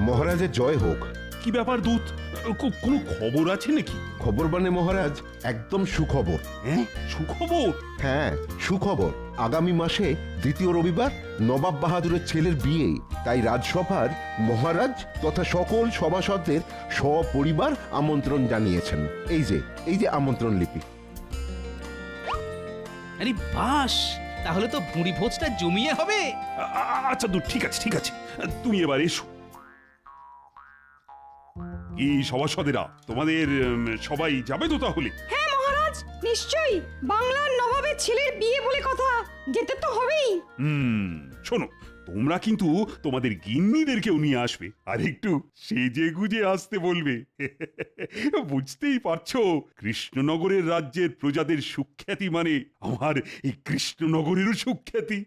মহারাজের জয় হোক। কি ব্যাপার দূত, কোনো খবর আছে নাকি? খবর মানে মহারাজ, একদম সুখবর। হ্যাঁ, সুখবর? হ্যাঁ, সুখবর। আগামী মাসে দ্বিতীয় রবিবার নবাব বাহাদুরের ছেলের বিয়ে, তাই রাজসভার মহারাজ তথা সকল সভাসদদের সপরিবার আমন্ত্রণ জানিয়েছেন। এই যে আমন্ত্রণ লিপি। আরে বাস, তাহলে তো ভুঁড়ি ভোজটা জমিয়ে হবে। আচ্ছা দূত, ঠিক আছে ঠিক আছে, তুমি এবার এসো। কি সভাসদেরা, তোমাদের সবাই যাবে তো তাহলে? হ্যাঁ মহারাজ, নিশ্চয়ই। বাংলার নবাবের ছেলের বিয়ে বলে কথা, যেতে তো হবেই। শোনো, তোমরা কিন্তু তোমাদের গিন্নিদেরকেও নিয়ে আসবে, আর একটু সেজে গুজে আসতে বলবে। বুঝতেই পারছো, কৃষ্ণনগরের রাজ্যের প্রজাদের সুখ্যাতি মানে আমার এই কৃষ্ণনগরেরও সুখ্যাতি।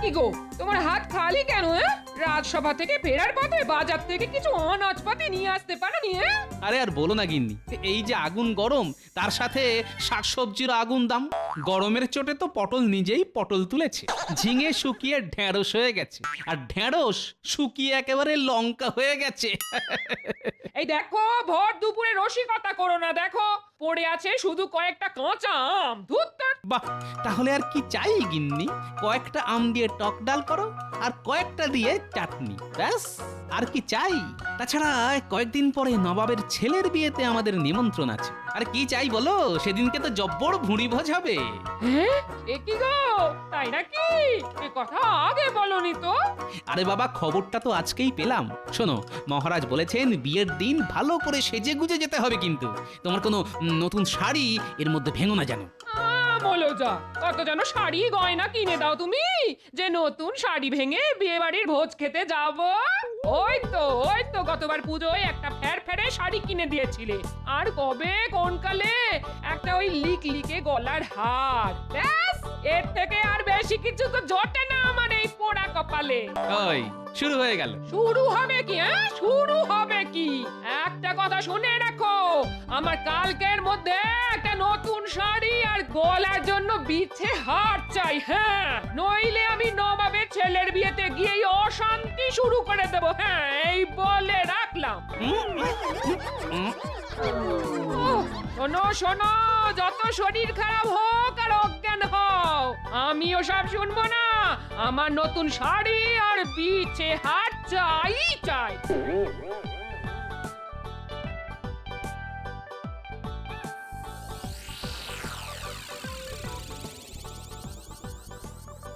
কি গো, তোমার হাত খালি কেন? রাজসভা থেকে ফেরার পথে বাজার থেকে কিছু অনাজপাতি নিয়ে আসতে পারোনি? আরে আর বলো না গিন্নি, এই যে আগুন গরম, তার সাথে শাকসবজির আগুন দাম। গরমের চোটে তো পটল নিজেই পটল তুলেছে, ঝিঙে শুকিয়ে ঢেঁড়স হয়ে গেছে, আর ঢেঁড়স শুকিয়ে একেবারে লঙ্কা হয়ে গেছে। এই দেখো, ভর দুপুরে রসিকতা করো না। দেখো, পড়ে আছে শুধু কয়েকটা কাঁচা আম। ধুত্তর। বাহ, তাহলে আর কি চাই গিন্নি? কয়েকটা আম দিয়ে টক ডাল করো, আর কয়েকটা দিয়ে চাটনি, ব্যাস। আর কি চাই? তাছাড়া কয়েকদিন পরে নবাবের ছেলের বিয়েতে আমাদের নিমন্ত্রণ আছে। আর কি চাই বলো? সেদিনকে তো জব্বর ভুঁড়ি ভোজ হবে। হ্যাঁ, এ কি গো, তাই নাকি? এ কথা আগে বলনি তো। আরে বাবা, খবরটা তো আজকেই পেলাম। শোনো, মহারাজ বলেছেন বিয়ের দিন ভালো করে সেজে গুজে যেতে হবে, কিন্তু তোমার কোনো নতুন শাড়ি এর মধ্যে ভেঙো না যেন। বলো যা, কত যেন শাড়ি গয়না কিনে দাও তুমি, যে নতুন শাড়ি ভেঙে বিয়ে বাড়ির ভোজ খেতে যাব। ওই তো গতবার পুজোয় একটা ফেরফেরে শাড়ি কিনে দিয়েছিলে, আর কবে কোন কালে একটা ওই লিকে গলার হার। ব্যাস, এর থেকে আর বেশি কিছু তো জোটে না আমার এই পোড়া কপালে। ওই শুরু হয়ে গেল। শুরু হবে কি? শুরু হবে কি? একটা কথা শুনে রাখো, আমার কালকের মধ্যে একটা নতুন শাড়ি আর গলার জন্য বিছে হার চাই। হ্যাঁ, নইলে আমি নবাবের ছেলের বিয়েতে গিয়েই অশান্তি শুরু করে দেব। হ্যাঁ, এই বলে রাখলাম। শোনো শোনো, যত শরীর খারাপ হোক আর অজ্ঞান হও, আমি ওসব শুনবো না। আমার নতুন শাড়ি আর বিছে হার চাই চাই।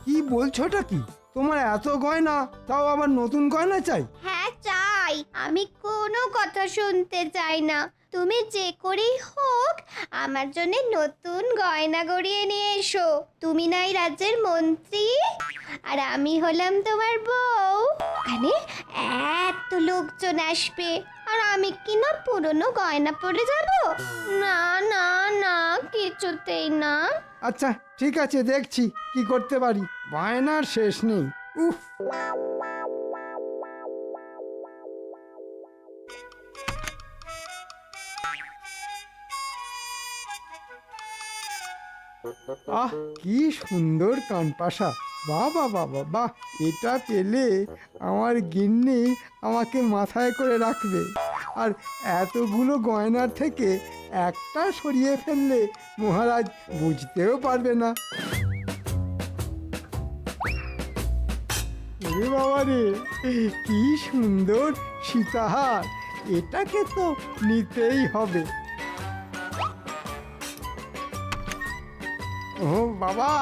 কি বলছোটা কি? তোমার এত গয়না, তাও আবার নতুন গয়না চাই? হ্যাঁ চাই, আমি কোনো কথা শুনতে চাই না। তুমি যে করেই হোক আমার জন্য নতুন গয়না গড়িয়ে নিয়ে এসো। তুমি নাই রাজ্যের মন্ত্রী, আর আমি হলাম তোমার বউ। ওখানে এত লোকজন আসবে, আর আমি কি না পুরনো গয়না পরে যাব? না না না, কিছুতেই না। আচ্ছা ঠিক আছে, দেখছি কি করতে পারি। বায়নার শেষ নেই। উফ, আহ কি সুন্দর কানপাশা! বাহ বাহ বাহ বাহ বাহ! এটা পেলে আমার গিন্নি আমাকে মাথায় করে রাখবে। আর এতগুলো গয়নার থেকে একটা সরিয়ে ফেললে মহারাজ বুঝতেও পারবে না। ওরে বাবা রে, কি সুন্দর সীতাহার! এটাকে তো নিতেই হবে। ও বাবা,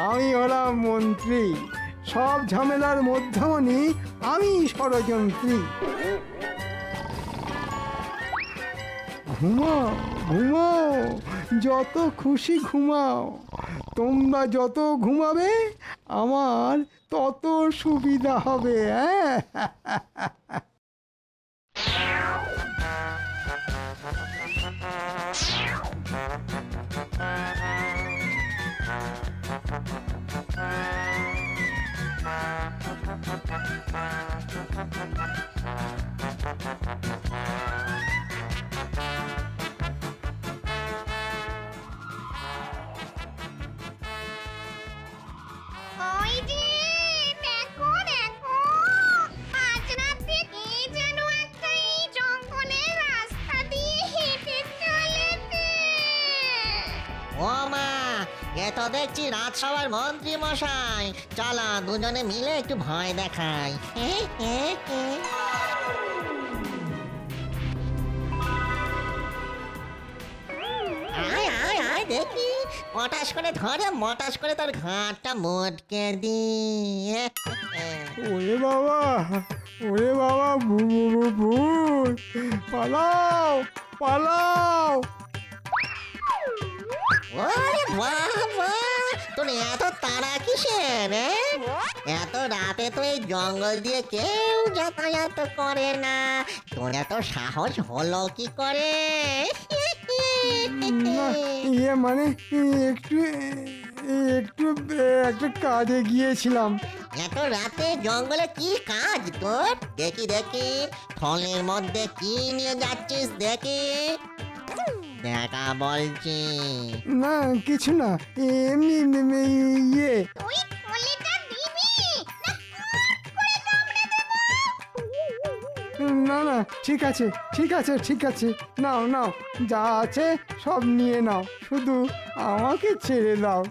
আমি হলাম মন্ত্রী, সব ঝামেলার মধ্যমণি আমি ষড়যন্ত্রী। ঘুমাও ঘুমাও, যত খুশি ঘুমাও। তোমরা যত ঘুমাবে আমার তত সুবিধা হবে। হ্যাঁ, ও মা, এ তো দেখছি রাজসভার মন্ত্রী মশাই। চলো দুজনে মিলে একটু ভয় দেখাই। আয় আয় আয় দেখি, পটাশ করে ধরে মটাশ করে তোর ঘাটটা মোটকে দি। ওরে বাবা, ওরে বাবা, ভূত, পালাও পালাও। ওরে বাবা, তোর এত তাড়া কিসের? এত রাতে তো এই জঙ্গল দিয়ে কেউ যাতায়াত করে না, তোর এত সাহস হলো কি করে? না, ইয়ে মানে একটু একটু একটা কাজে গিয়েছিলাম। এত রাতে জঙ্গলে কি কাজ তোর? দেখি দেখি, থলের মধ্যে কি নিয়ে যাচ্ছিস দেখি। দেখা বলছি। না কিছু না, এমনি ইয়ে। তুই থলেটা দিবি না না না, ঠিক আছে ঠিক আছে ঠিক আছে, নাও নাও, যা আছে সব নিয়ে নাও, শুধু আমাকে ছেড়ে দাও।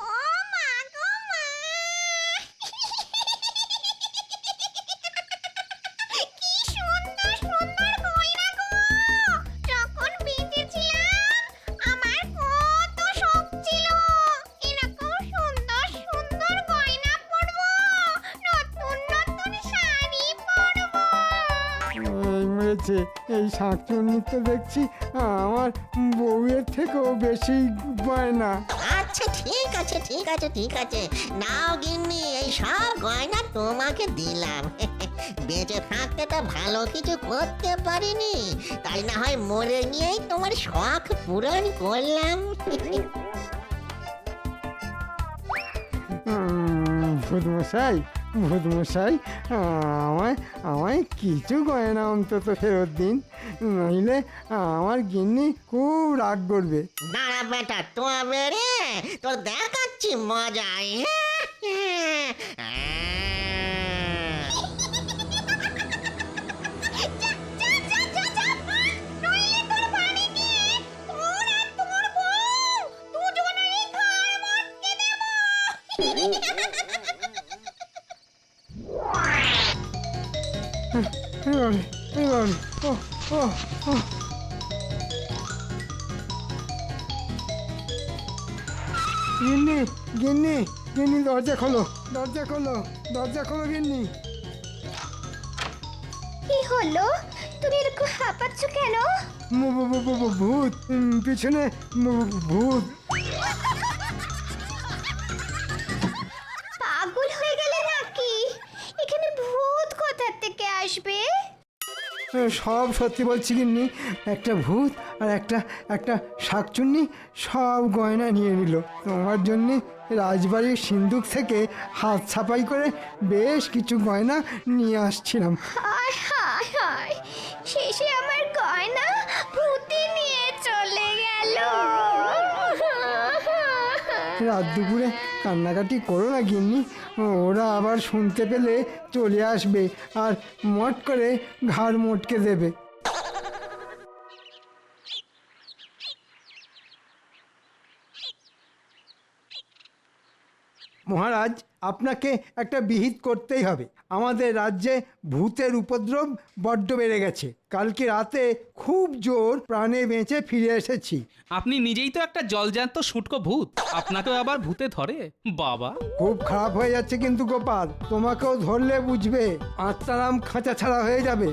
ও মা গো মা, কি সুন্দর সুন্দর গয়না গো। যখন বেঁচেছিলাম আমার কত শখ ছিল এরকম সুন্দর সুন্দর গয়না পরবো, নতুন নতুন শাড়ি পরবো। এই মেরেছে, এই শাঁকচুন্নি তো দেখছি আমার বউয়ের থেকেও বেশি গয়না। আচ্ছা ঠিক আছে ঠিক আছে ঠিক আছে, নাও গিন্নি, এই সব গয়না তোমাকে দিলাম। বেঁচে থাকতে তো ভালো কিছু করতে পারিনি, তাই না হয় মরে গিয়েই তোমার শখ পূরণ করলাম। ভূতমশাই, ভূতমশাই, আমায় আমায় কিছু গয়না অন্তত ফেরত দিন, নইলে আমার গিন্নি খুব রাগ করবে। দাঁড়া বেটা, তবে রে তোর দেখাচ্ছি মজাই। নইলে তোর বাড়ি গিয়ে তোর আর তোর বউ দুজনেই ঘাড় মটকে দেব। এবারে এবারে, ও ও ও, গিন্নি গিন্নি গিন্নি, দরজা খোলো, দরজা খোলো, দরজা খোলো গিন্নি। কি হলো, তুমি এরকম হাঁপাচ্ছ কেন? ভূত, পিছনে ভূত। পাগল হয়ে গেলে নাকি? এখানে ভূত কোথা থেকে আসবে? সব সত্যি বলছি গিন্নি, একটা ভূত আর একটা শাকচুন্নি সব গয়না নিয়ে নিল। তোমার জন্যে রাজবাড়ির সিন্দুক থেকে হাত ছাপাই করে বেশ কিছু গয়না নিয়ে আসছিলাম। হায় হায় হায়, শেষে আমার গয়না ভূতে নিয়ে চলে গেল। রাত দুপুরে কান্নাকাটি করো না গিন্নি, ওরা আবার শুনতে পেলে চলে আসবে আর মট করে ঘাড় মোটকে দেবে। মহারাজ, আপনাকে একটা বিহিত করতেই হবে। আমাদের রাজ্যে ভূতের উপদ্রব বড্ড বেড়ে গেছে। কালকে রাতে খুব জোর প্রাণে বেঁচে ফিরে এসেছি। আপনি নিজেই তো একটা জলজ্যান্ত শুটকো ভূত, আপনাকেও আবার ভূতে ধরে? বাবা, খুব খারাপ হয়ে যাচ্ছে কিন্তু গোপাল, তোমাকেও ধরলে বুঝবে, আত্মারাম খাঁচা ছাড়া হয়ে যাবে।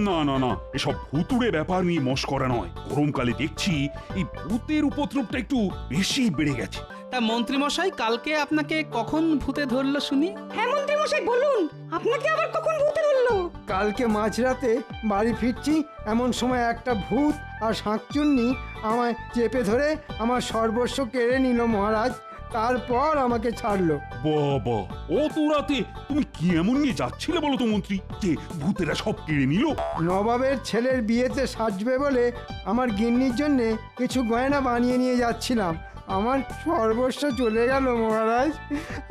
না না না, এসব ভুতুড়ে ব্যাপার নিয়ে মস্করা নয়। গরমকালে দেখছি এই ভূতের উপদ্রবটা একটু বেশি বেড়ে গেছে। তা মন্ত্রী মশাই, কালকে আপনাকে কখন ভূতে ধরলো শুনি? হ্যাঁ মন্ত্রী মশাই বলুন, আপনাকে আবার কখন ভূতে ধরলো? কালকে মাঝরাতে বাড়ি ফিরছি, এমন সময় একটা ভূত আর শাঁকচুন্নি আমায় চেপে ধরে আমার সর্বস্ব কেড়ে নিল মহারাজ। তারপর আমাকে ছাড়লো। বাবা, অত রাতে তুমি কি এমন নিয়ে যাচ্ছিলে বলো তো মন্ত্রী, যে ভূতেরা সব কেড়ে নিল? নবাবের ছেলের বিয়েতে সাজবে বলে আমার গিন্নির জন্যে কিছু গয়না বানিয়ে নিয়ে যাচ্ছিলাম। আমার সর্বস্ব চলে গেল মহারাজ,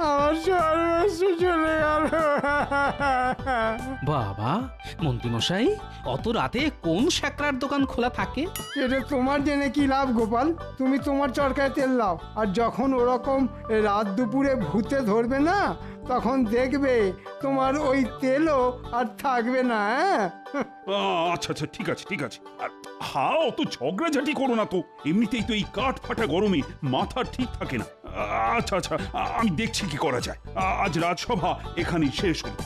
আমার সর্বস্ব চলে গেল। বাবা মন্ত্রীমশাই, অত রাতে কোন স্যাকরার দোকান খোলা থাকে? এটা তোমার জেনে কি লাভ গোপাল? তুমি তোমার চরকায় তেল লাও, আর যখন ওরকম রাত দুপুরে ভূতে ধরবে না, তখন দেখবে তোমার ওই তেলও আর থাকবে না। হ্যাঁ, আচ্ছা আচ্ছা, ঠিক আছে ঠিক আছে। আর হ্যাঁ, অত ঝগড়াঝাটি করো না তো, এমনিতেই তো এই কাঠ ফাটা গরমে মাথা ঠিক থাকে না। আচ্ছা আচ্ছা, আমি দেখছি কি করা যায়। আজ রাজসভা এখানেই শেষ হলো।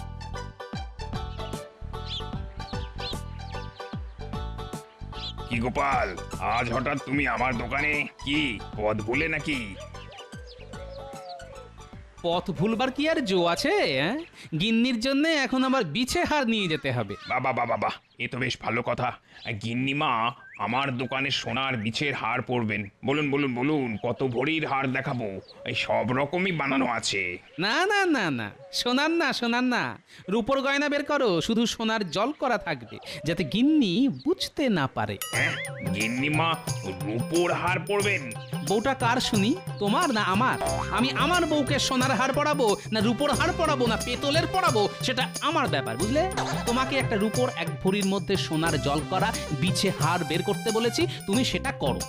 কি গোপাল, আজ হঠাৎ তুমি আমার দোকানে? কি পথ ভুলে নাকি? পথ ভুলবার কি আর জো আছে? গিন্নির জন্য এখন আবার বিছে হার নিয়ে যেতে হবে। বাবা বাবা বাহ, এ তো বেশ ভালো কথা। গিন্নিমা আমার দোকানে সোনার বিছের হার পরবেন। বলুন বলুন বলুন, কত ভরির হার দেখাবো? এই সব রকমই বানানো আছে। না না না না, সোনার না, সোনার না, রূপোর গয়না বের করো, শুধু সোনার জল করা থাকবে, যাতে গিন্নি বুঝতে না পারে। হ্যাঁ, গিন্নিমা রূপোর হার পরবেন? বউটা কার শুনি, তোমার না আমার? আমি আমার বউকে সোনার হার পরাবো না রূপোর হার পরাবো না পেতলের পরাবো, সেটা আমার ব্যাপার, বুঝলে? তোমাকে একটা রূপোর 1 ভরির মধ্যে সোনার জল করা বিছে হার বের করতে বলেছি, তুমি সেটা করো।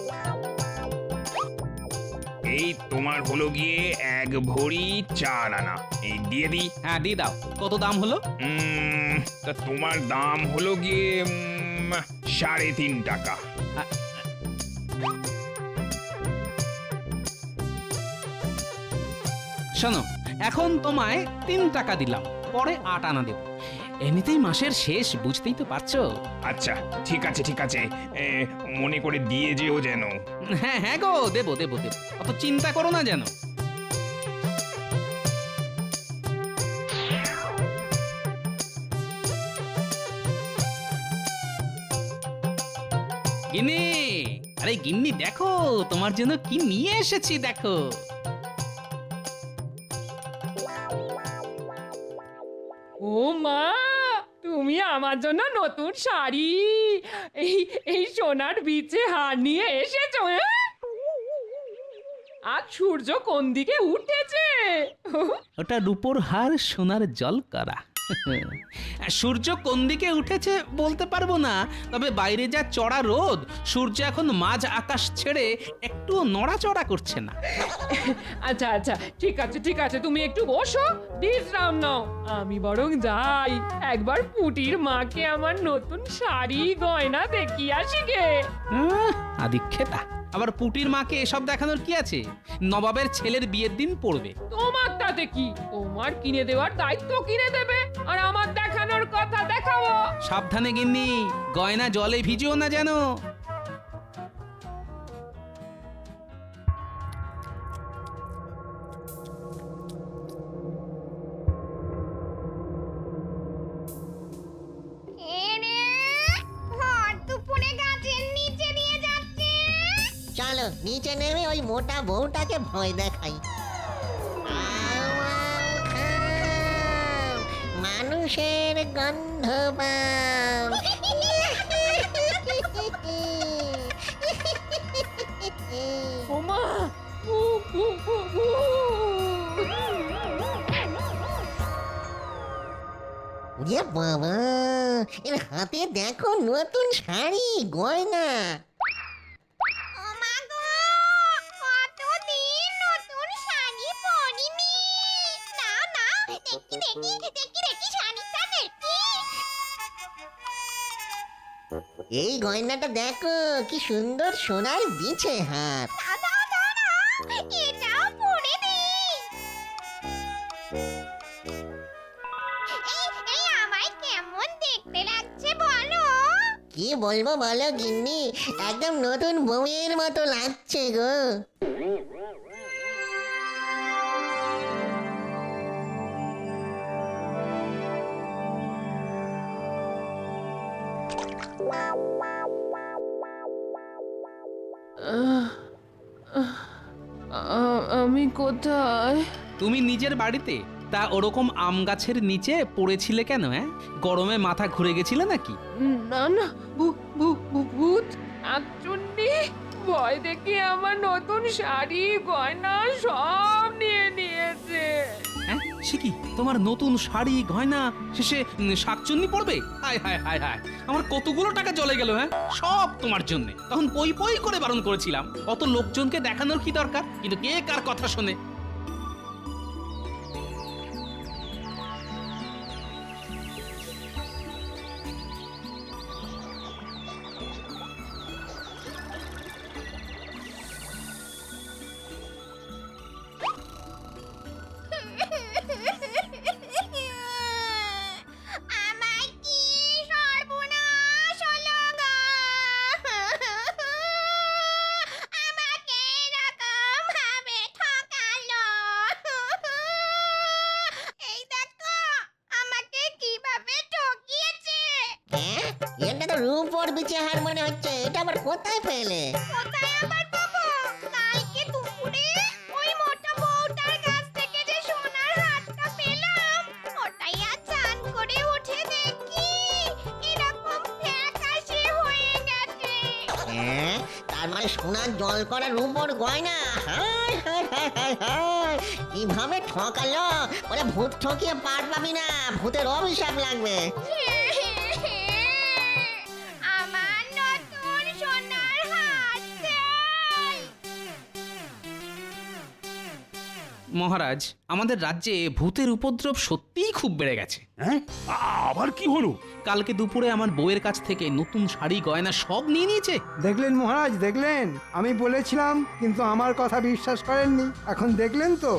এই তোমার হলো গিয়ে 1 ভরি 4 আনা। এই দিয়ে দিই? হ্যাঁ দিয়ে দাও। কত দাম হলো? তা তোমার দাম হলো গিয়ে 3.5 টাকা। শোনো, এখন তোমায় 3 টাকা দিলাম, পরে 8 আনা দেব। এমনিতেই মাসের শেষ, বুঝতেই তো পারছো। আচ্ছা ঠিক আছে ঠিক আছে, মনে করে দিয়ে যেও যেন। হ্যাঁ হ্যাঁ গো, দেবো দেবো দেবো, অত চিন্তা করো না যেন। গিন্নি, আরে গিন্নি দেখো, তোমার জন্য কি নিয়ে এসেছি দেখো। ও মা, তুমি আমার জন্য নতুন শাড়ি, এই এই সোনার বিছে হার নিয়ে এসেছো? আজ সূর্য কোন দিকে উঠেছে? ওটা রূপোর হার সোনার জল করা। সূর্য কোন দিকে উঠেছে বলতে পারবো না, তবে বাইরে যা চড়া রোদ, সূর্য এখন মাঝ আকাশ ছেড়ে একটু নড়াচড়া করছে না। আচ্ছা আচ্ছা, ঠিক আছে ঠিক আছে, তুমি একটু বসো, বিশ্রাম নাও। আমি বরং যাই, একবার পুটির মাকে আমার নতুন শাড়ি গয়না দেখিয়ে আসি গে। আদিক্ষেতা, আবার পুটির মাকে এসব দেখানোর কি আছে? নবাবের ছেলের বিয়ের দিন পড়বে। তোমার তাতে কি? তোমার কিনে দেওয়ার দায়িত্ব কিনে দেবে, আর আমার দেখানোর কথা দেখাবো। সাবধানে গিন্নি, গয়না জলে ভিজিও না যেন। চলো নিচে নেমে ওই মোটা বউটাকে ভয় দেখাই। মানুষের গন্ধ পাও। ওমা, ওরে বাবা, এর হাতে দেখো নতুন শাড়ি গয়না। এই গয়নাটা দেখো, কি সুন্দর সোনার বিছে হাত। কি বলবো বলো গিন্নি, একদম নতুন বউয়ের মতো লাগছে গো। আমি কোথায়? তুমি নিজের বাড়িতে? তা ওরকম আম গাছের নিচে পড়েছিলে কেন? গরমে মাথা ঘুরে গেছিলে নাকি? না না, ভূত, শাকচুন্নি, ভয় দেখে আমার নতুন শাড়ি গয়না সব নিয়ে নিয়েছে। হ্যাঁ সে কি তোমার নতুন শাড়ি গয়না শেষে শাকচুন্নি পড়বে? হায় হায় হায় হায়, আমার কতগুলো টাকা চলে গেল। হ্যাঁ সব তোমার জন্য। তখন পই পই করে বারণ করেছিলাম, অত লোকজনকে দেখানোর কি দরকার? কিন্তু কে কার কথা শোনে? আমার কি সর্বনাশ হলো গো! আমাকে এরকম ভাবে ঠকালো। এই দেখো আমাকে কিভাবে ঠকিয়েছে। হ্যাঁ, এটা তো রূপোর বিচে হার মনে হচ্ছে। এটা আবার কোথায় পেলে? কোথায় আবার পাবো? কালকে দুপুরে ওই মোটা বউটার কাছ থেকে যে সোনার হারটা পেলাম, ওটাই আজ চান করে উঠে দেখি এরকম ফ্যাকাশে হয়ে গেছে। হ্যাঁ, তার মানে সোনার জল করা রূপোর গয়না। হায় হায় হায় হায় হায়, কিভাবে ঠকালো! ওরে ভূত ঠকিয়ে পার পাবি না, ভূতের অভিশাপ লাগবে। আমার নতুন সোনার হার চাই। মহারাজ, আমাদের রাজ্যে ভূতের উপদ্রব সত্যিই খুব বেড়ে গেছে। হ্যাঁ আবার কি হলো? কালকে দুপুরে আমার বউয়ের কাছ থেকে নতুন শাড়ি গয়না সব নিয়ে নিয়েছে। দেখলেন মহারাজ, দেখলেন? আমি বলেছিলাম, কিন্তু আমার কথা বিশ্বাস করেননি। এখন দেখলেন তো?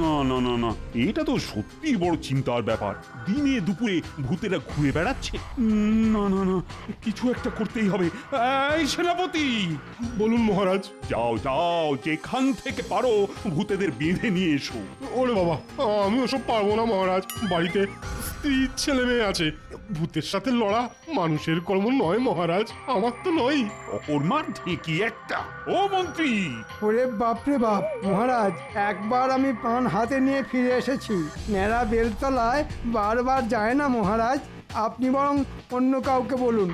না না না না, এটা তো সত্যি বড় চিন্তার ব্যাপার। দিনে দুপুরে ভূতেরা ঘুরে বেড়াচ্ছে। না না না, কিছু একটা করতেই হবে। এই সেনাপতি, বলুন মহারাজ। যাও যাও, যেখান থেকে পারো ভূতেদের বেঁধে নিয়ে এসো। ওরে বাবা, আমি ওসব পারবো না মহারাজ। বাড়িতে স্ত্রী ছেলে মেয়ে আছে। ভূতের সাথে লড়া মানুষের কর্ম নয় মহারাজ, আমার তো নয়। অকর্মার ঢেকি একটা। ও মন্ত্রী, ওরে বাপরে বাপ! মহারাজ, একবার আমি পান হাতে নিয়ে ফিরে এসেছি। ন্যাড়া বেলতলায় বারবার যায় না মহারাজ। আপনি বরং অন্য কাউকে বলুন।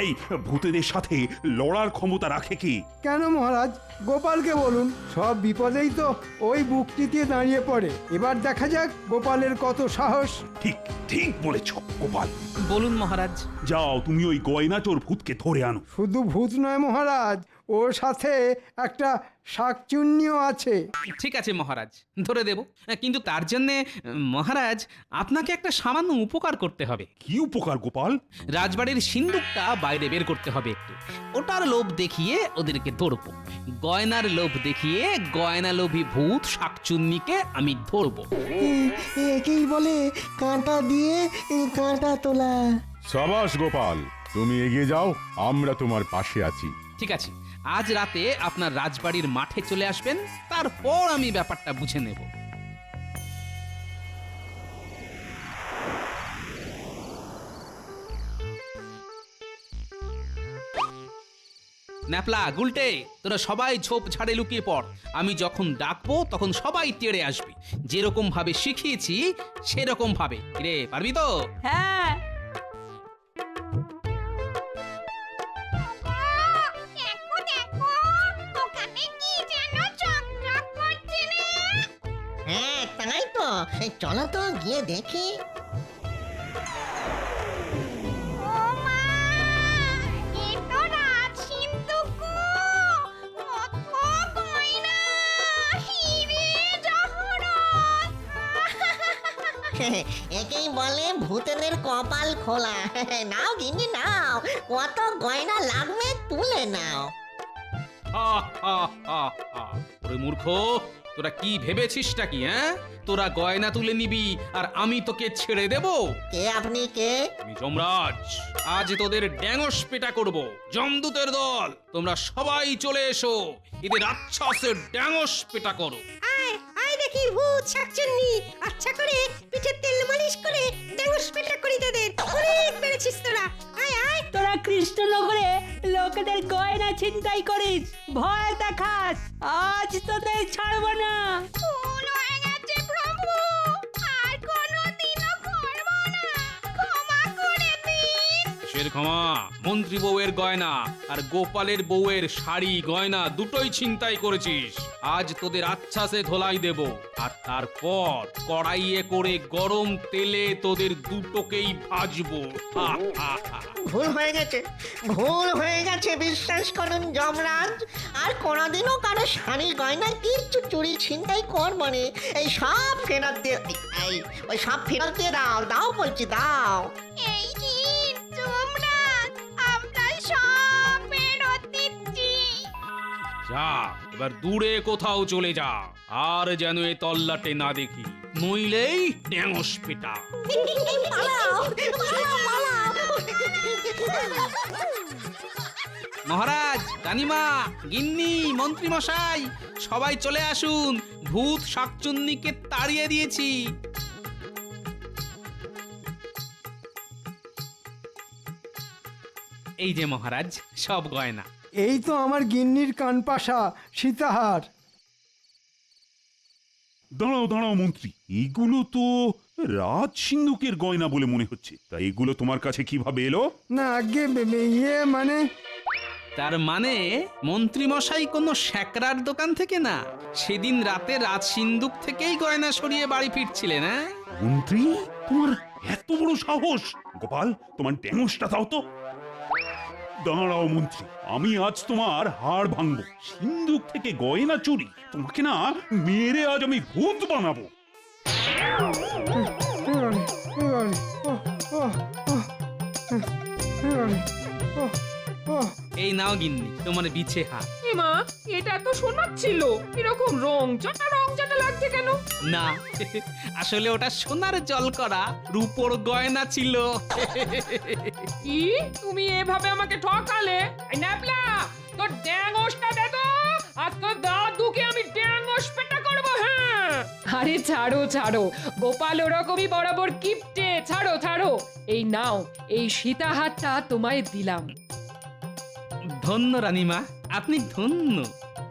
এই ভূতেদের সাথে লড়ার ক্ষমতা রাখে কি? কেন মহারাজ, গোপালকে বলুন। সব বিপদেই তো ওই বুকটিতে দাঁড়িয়ে পড়ে। এবার দেখা যাক গোপালের কত সাহস। ঠিক ঠিক বলেছ গোপাল। বলুন মহারাজ। যাও, তুমি ওই গয়না চোর ভূতকে ধরে আনো। শুধু ভূত নয় মহারাজ, ওর সাথে একটা শাকচুন্নিও আছে। ঠিক আছে মহারাজ, ধরে দেব। কিন্তু তার জন্য মহারাজ আপনাকে একটা সামান্য উপকার করতে হবে। কি উপকার গোপাল? রাজবাড়ির সিন্দুকটা বাইরে বের করতে হবে একটু। ওটার লোভ দেখিয়ে ওদেরকে ধরবো। গয়নার লোভ দেখিয়ে গয়না লোভী ভূত শাকচুন্নিকে আমি ধরবো। একেই বলে কাঁটা দিয়ে কাঁটা তোলা। সাবাস গোপাল, তুমি এগিয়ে যাও, আমরা তোমার পাশে আছি। ঠিক আছে, আজ রাতে আপনার রাজবাড়ির মাঠে চলে আসবেন, তারপর আমি ব্যাপারটা বুঝে নেব। ন্যাপলা, গুলটে, তোরা সবাই ঝোপ ঝাড়ে লুকিয়ে পড়। আমি যখন ডাকবো তখন সবাই তেড়ে আসবি। যেরকম ভাবে শিখিয়েছি সেরকম ভাবে। রে, পারবি তো? হ্যাঁ। দেখো দেখো, ওখানে কি যেন চকচক করছে না? হ্যাঁ, তাই তো। চলো তো গিয়ে দেখি। ও মা, এ তো রাজ সিন্ধুক। কত গয়না, হিরে জহরত। একেই বলে ভূতেদের কপাল খোলা। নাও গিন্নি নাও, কত গয়না লাগবে তুলে নাও। হা, হা, হা, হা। ওরে মূর্খ, তোরা কি ভেবেছিসটা কি? হ্যাঁ, তোরা গয়না তুলে নিবি আর আমি তোকে ছেড়ে দেব? কে আপনি কে? আমি যমরাজ। আজ তোদের ড্যাঙস পেটা করব। যমদূতের দল, তোমরা সবাই চলে এসো। এদের রাক্ষসের ড্যাঙস পেটা করো। আয় দেখি ভূত শাকচুন্নি, আচ্ছা করে পিঠে তেল মালিশ করে ড্যাঙ্গস পেটা করি তোদের। অনেক বেড়েছিস তোরা। আয় আয়। তোরা কৃষ্ণনগরে লোকেদের গয়না ছিনতাই করিস, ভয় দেখাস। আজ তোদের ছাড়বো না। ভুল হয়ে গেছে প্রভু, আর কোনোদিনও করব না। ক্ষমা করে দিন। কিসের ক্ষমা? মন্ত্রী বউয়ের গয়না আর গোপালের বউয়ের শাড়ি গয়না দুটোই ছিনতাই করেছিস। আজ তোদের আচ্ছাসে ধোলাই দেব, আর তারপর কড়াইয়ে করে গরম তেলে তোদের দুটোকেই ভাজবো। হা, হা, হা। ভুল হয়ে গেছে, ভুল হয়ে গেছে, বিশ্বাস করুন যমরাজ। আর কোনোদিনও কারো শাড়ি গয়না কিচ্ছু চুরি ছিনতাই করবো নি। এই সব ফেরত দিয়ে, এই ওই সব ফেরত দিয়ে দাও, দাও বলছি দাও। এই কি যমরাজ, আমরা সব ফেরত দিচ্ছি। যা, এবার দূরে কোথাও চলে যা, আর যেন এ তল্লাটে না দেখি, নইলেই ড্যাঙস পেটা। পালাও, পালাও, পালাও। মহারাজ, রানীমা, গিন্নি, মন্ত্রী মশাই, সবাই চলে আসুন, ভূত শাকচুন্নিকে তাড়িয়ে দিয়েছি। এই যে মহারাজ, সব গয়না। এই তো আমার গিন্নির কানপাশা সীতাহার। দাঁড়াও দাঁড়াও মন্ত্রী, এগুলো তো রাজ সিন্ধুকের গয়না বলে মনে হচ্ছে, তা এগুলো তোমার কাছে কিভাবে এলো? না আগে ইয়ে মানে তার মানে মন্ত্রী মশাই কোনো শ্যাকরার দোকান থেকে না, সেদিন রাতে রাজ সিন্ধুক থেকেই গয়না সরিয়ে বাড়ি ফিরছিলেন। হ্যাঁ মন্ত্রী, তোমার এত বড় সাহস! গোপাল, তোমার ড্যাঙসটা দাও তো। দাঁড়াও মন্ত্রী, আমি আজ তোমার হাড় ভাঙবো। সিন্ধুক থেকে গয়না চুরি, তোমাকে না মেরে আজ আমি ভূত বানাবো। এই নাও গিন্নি তোমার বিছে হাত। মা, এটা তো সোনার ছিল, এরকম রং চাটা লাগছে কেন? না, আসলে ওটা সোনার জল করা রূপোর গয়না ছিল। কি তুমি এভাবে আমাকে ঠকালে? এই ন্যাপলা, তোর ড্যাঙসটা দে তো, আর তোর দাদুকে আমি ড্যাঙস পেটা করবো। হ্যাঁ, আরে ছাড়ো ছাড়ো, গোপাল ওরকমই বরাবর কিপটে। ছাড়ো ছাড়ো, এই নাও, এই সীতাহারটা তোমায় দিলাম। ধন্য রানীমা, আপনি ধন্য।